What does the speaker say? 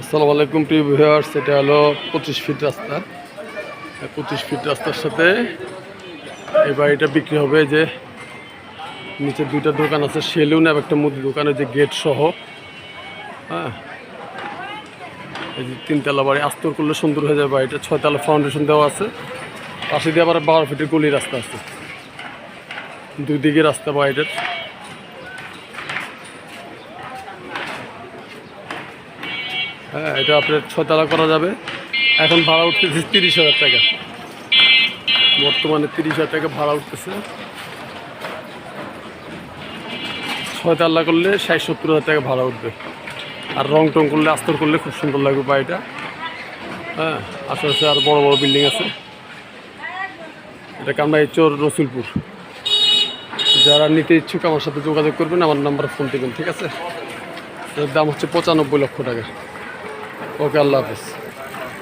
আসসালামু আলাইকুম প্রিয় ভিউয়ার্স, এটা হলো 25 ফিট রাস্তা। 25 ফিট রাস্তার সাথে এই বাড়িটা বিক্রি হবে। যে নিচে দুইটা দোকান আছে, সেলুন এবং একটা মুদি দোকানের যে গেট সহ। হ্যাঁ, এই যে 3তলা বাড়ি, আস্তর করলে সুন্দর হয়ে যাবে বাড়িটা। 6তলা ফাউন্ডেশন দেওয়া আছে, পাশে দিয়ে আবার 12 ফিটের গলি রাস্তা আছে, দুই দিকে রাস্তা বাড়িটার। হ্যাঁ, এটা আপনার 6তলা করা যাবে। এখন ভাড়া উঠতেছে 30,000 টাকা, বর্তমানে 30,000 টাকা ভাড়া উঠতেছে। 6তলা করলে 60-70,000 টাকা ভাড়া উঠবে। আর রং টং করলে, আস্তর করলে খুব সুন্দর লাগবে বাড়িটা। হ্যাঁ, আশেপাশে আর বড় বড় বিল্ডিং আছে। এটা কামরাইচর, রসুলপুর। যারা নিতে ইচ্ছুক আমার সাথে যোগাযোগ করবেন, আমার নাম্বার ফোন দেবেন, ঠিক আছে? এর দাম হচ্ছে 95 লক্ষ টাকা। ওকে, আল্লাহ হাফেজ।